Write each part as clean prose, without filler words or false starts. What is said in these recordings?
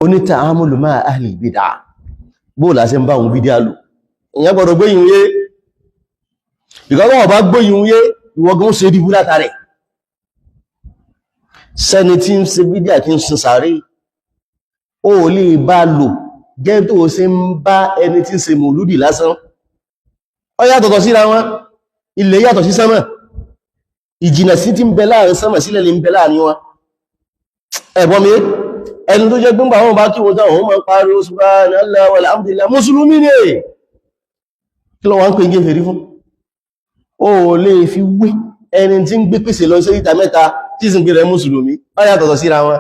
oní ta'amulu ma'a ahli bid'ah bó la ṣe ń bá wọn bídíà lò ìyẹn gbọ́dọ̀ gbóyìn yé ìgbàgbọ́ ọba gbóyìn yé ìwọ̀gán ṣe dìbò látàrí sẹ́ni tí ń ṣe bídíà tí ń sin sàárè ó lè bá lò jẹ́ tó ṣe ń bá ẹni tí ń ṣe mòlúdì lásán ó yàtọ̀tọ̀ síra wọn ilẹ̀ yàtọ̀ sí sánmà ìjìnà sí tí ń bẹ láàrin sánmà sílẹ̀ lè ń bẹ láàrin wọn ẹ̀bọ́n mi ẹni tó jẹ́ gbọ́ngbà wọn bá kí wọ́n táwọn máa pariwo subhanallah walhamdulillah mùsùlùmí ní kí lọ wọ́n ń pè ń fèrí fún ó lè fi wé ẹni tí ń gbé pèsè lọ sí ìta mẹ́ta tí sì ń gbé rẹ̀ mùsùlùmí ó yàtọ̀tọ̀ síra wọn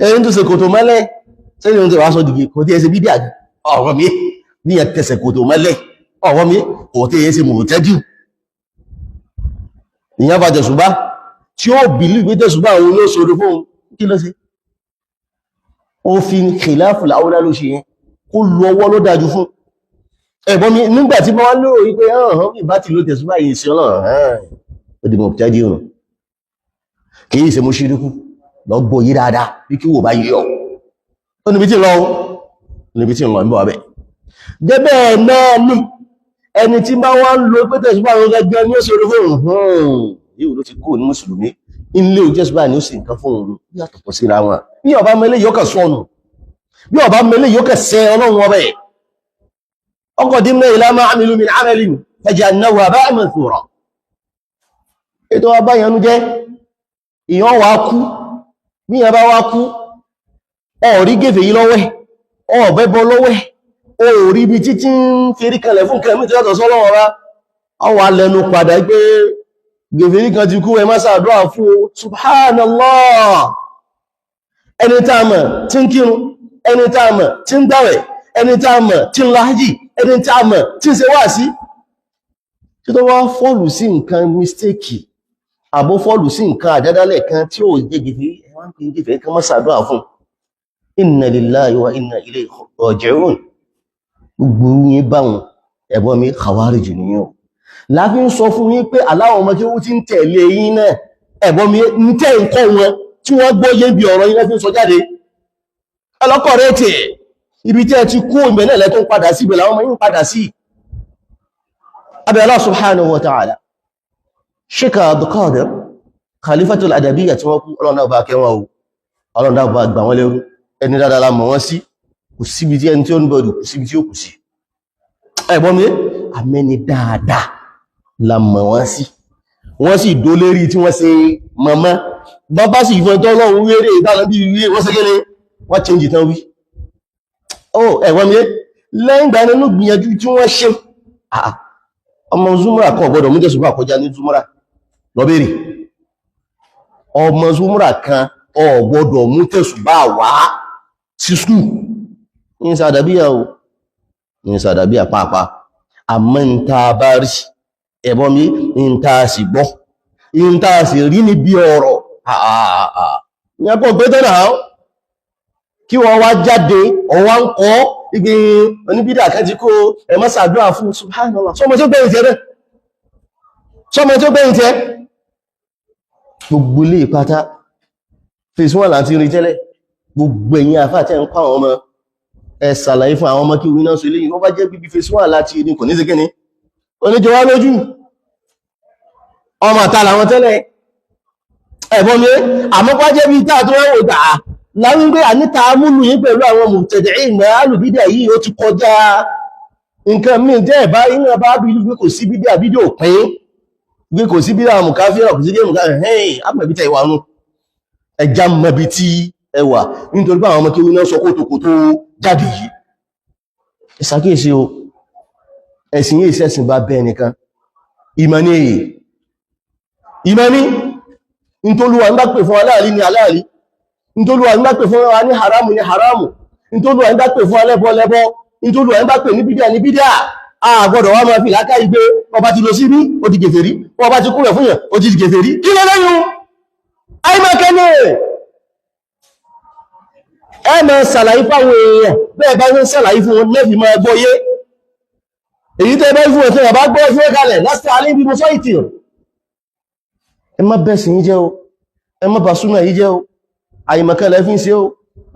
ẹni tó ṣe kòtò mọ́lẹ̀ sẹ́yìn ohun tí wàá sọ dìgì kò tí ẹ ṣe bídíà ọ̀rọ̀ mi bí yẹn tẹsẹ̀ kòtò mọ́lẹ̀ ọ̀rọ̀ mi kò tí ẹ ṣe mọ̀tẹ́jù ìyẹn bá tẹ̀sùbá tí ó bìlú ìgbé tẹ̀sùbá òun ló sọ̀rọ̀ fún kí ló ṣe ó fi khilaful awla ló ṣe yẹn kó lu ọwọ́ ló dájú fún ẹ̀bọ́n mi nígbà tí wọ́n lóò wípé ọ̀hán ìbá ti ló tẹ̀sùbá yìí sí ọlọ́run ó di mọ̀tẹ́jù rùn kì í ṣe mú ṣíríkù lọ gbọ́ yí dáadáa bí kí wò bá yí ọ̀ ó níbi tí ń lọ ń bọ̀ abẹ́ gẹ́gẹ́ náà ní ẹni tí bá wá ń lo pé tẹ̀sùbá àwọn gẹ́gẹ́ ní ó ṣe orí fóòrùn yíò ló ti kú ní mùsùlùmí ilé òjẹ́sùbá ní ó sì nǹkan fóòrùn yàtọ̀ pọ̀ síra wọn bí ọba mẹ́lẹ̀ yóò kẹ̀ sọnù bí ọba mẹ́lẹ̀ yóò kẹ̀ sẹ ọlọ́run ọbẹ̀ ọkọ̀ dín ila ma amilu min amalin faja'alnahu haba'an manthura ètò abáyanú jẹ́ ìyàn wá kú bí ìyàn bá wá kú ọ̀rí gèfè yí lọ́wẹ́ ọ̀bẹ́bọ lọ́wẹ́ orí bí títí ń ferí kalẹ̀ fún kẹmí tí ó tọ̀sọ́ lọ́wọ́ rá ọwà lẹ́nu padà pé gèfè yí kan ti kú ẹ má ṣàdúrà fún subhanallah ẹni táàmà tí ń kírun ẹni táàmà tí ń gbàwẹ̀ ẹni táàmà tí ń láhájì ẹni táàmà tí ń ṣe wáàsí tí tó wá fọ́ọ̀lù sí nǹkan mistake àbó fọ́ọ̀lù sí nǹkan àdádálẹ̀ kan tí ó jẹ́ gèfè ẹwọ́n pín gèfè kan má ṣàdúrà fún inna lillahi wa inna ilayhi raji'un gbogbo yín báwọn ẹ̀bọ́n mi khawarij nìyẹn o láfi ń sọ fún yín pé aláwọ̀ ọmọ tí ó ti ń tẹ̀lé yín náà ẹ̀bọ́n mi ń tẹ́ nǹkan wọn tí wọ́n gbọ́yé bí ọ̀rọ̀ yín lẹ́fí ń sọ jáde ọlọ́kọ̀ rẹ̀ tẹ̀ ibi tí ẹ ti kó ìbẹ̀ náà lẹ́tọ́ ń padà sí ibẹ̀ làwọn ọmọ yín padà sí abẹ́ Allah subhanahu wa ta'ala Sheikh Abdulkadir khalifatul adabiyya tí wọ́n kú ọlọ́run náà bá kẹwọn o ọlọ́run náà bá gbà wọ́n lẹ́rú ẹni dáadáa la mọ̀ wọ́n sí kò síbi tí ẹni tí ó ń bọ̀dù kò síbi tí ó kù sí ẹ̀gbọ́n mi àmẹ́ni dáadáa la mọ̀ wọ́n sí wọ́n sì dó lérí tí wọ́n ṣe mọ̀mọ́ bàbá sì fún ẹjọ́ ọlọ́run wéré ìdáná bí wíwé wọ́n ṣe kéde wọ́n change tán wí ẹ̀gbọ́n mi lẹ́yìn ìgbà nínú gbìyànjú tí wọ́n ṣe ọmọ Zumura kan gbọ́dọ̀ mú jẹ́sùn bá kọjá ní Zumura lọ́bẹ̀rẹ̀ ọmọ Zumura kan gbọ́dọ̀ mú tẹ̀sùn bá wá sí skúù ní sàdàbíyà o ní sàdàbíyà pàápàá àmọ́ ń ta bá rí ẹ̀bọ́n mi ń ta sì gbọ́ ń ta sì rí níbi ọ̀rọ̀ ní ẹ̀kọ́ pé tẹ́nà kí wọ́n wá jáde ọwá ń kọ́ igi oníbídà kan ti kó ẹ̀mọ́ sàdúrà fún subhanallah sọmọ tó gbẹ̀yìn tẹ́ rẹ̀ sọmọ tó gbẹ̀yìn tẹ́ gbogbo ilé ìpátá phase 1 láti rí tẹ́lẹ̀ gbogbo ẹ̀yin àfáà tẹ́ ń kọ́ àwọn ọmọ ẹ ṣàlàyé fún àwọn ọmọ kí wí náà sọ eléyìí wọ́n bá jẹ́ bíbí phase 1 láti ní kò ní sí kíní oníjọ wá lójú ọmọ àtàlà wọn tẹ́lẹ̀ ẹ̀bọ́n mi àmọ́pá jẹ́ bí táà tó wọ́n wò gbà láwọn gbé àníta múlù yí pẹ̀lú àwọn mubtadi'in ìmọ̀ alùbídà yìí ó ti kọjá nǹkan míì jẹ́ ẹ̀bá iná bá bí gbé kò sí bídà bídà òpin gbé kò sí bídà mùkáfíà kò sí gé mùkáfíà ẹ̀hìn àmọ̀bítà ìwà nù ẹja mọ̀bí tí ẹwà nítorí pé àwọn ọmọ kéwú náà sọ kótókótó jáde yìí ìsàkíyèsí o ẹ̀sìn yìí sẹ́sìn bá bẹ́ẹ̀ nìkan ìmọ̀ní èyí ìmọ̀ní nítolúwà ń bá pè fún aláàrí ni aláàrí nítolúwà ń bá pè fún wa ní haramu ni haramu nítolúwà ń bá pè fún alẹ́bọ lẹ́bọ nítolúwà ń bá pè ní bídíà ní bídíà àgbọ̀dọ̀ wá máa fi láká igbe ọba ti lọ sí rí ó ti gèfèrí ọba ti kúrẹ̀ fún yẹn ó ti gèfèrí kí lọ lẹ́yìn àìmọ̀kẹ́ni ẹ máa ṣàlàyé fáwọn èèyàn bẹ́ẹ̀ bá ń ṣàlàyé fún wọn lẹ́fì máa gbọ́yé èyí tẹ́ bá fún ọ̀tọ́ ọba gbọ́ fún ẹ̀kalẹ̀ lásìkò alẹ́ ibi mọ́sọ́ ìtì ẹ má bẹ́sìn yí jẹ́ o ẹ má bà súnà yí jẹ́ o àìmọ̀kẹ́lẹ̀ fi ń ṣe o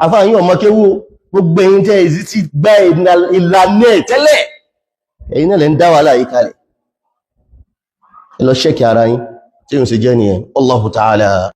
afáyín ọmọ kéwú gbogbo ẹ̀yin tẹ́ èsì ti gbá ìlànà ẹ̀ tẹ́lẹ̀ ẹ̀yin náà lẹ ń dá wà láyé kalẹ̀ ẹ lọ ṣẹ́kì ara yín tí ó ń ṣe jẹ́ nìyẹn Allahu ta'ala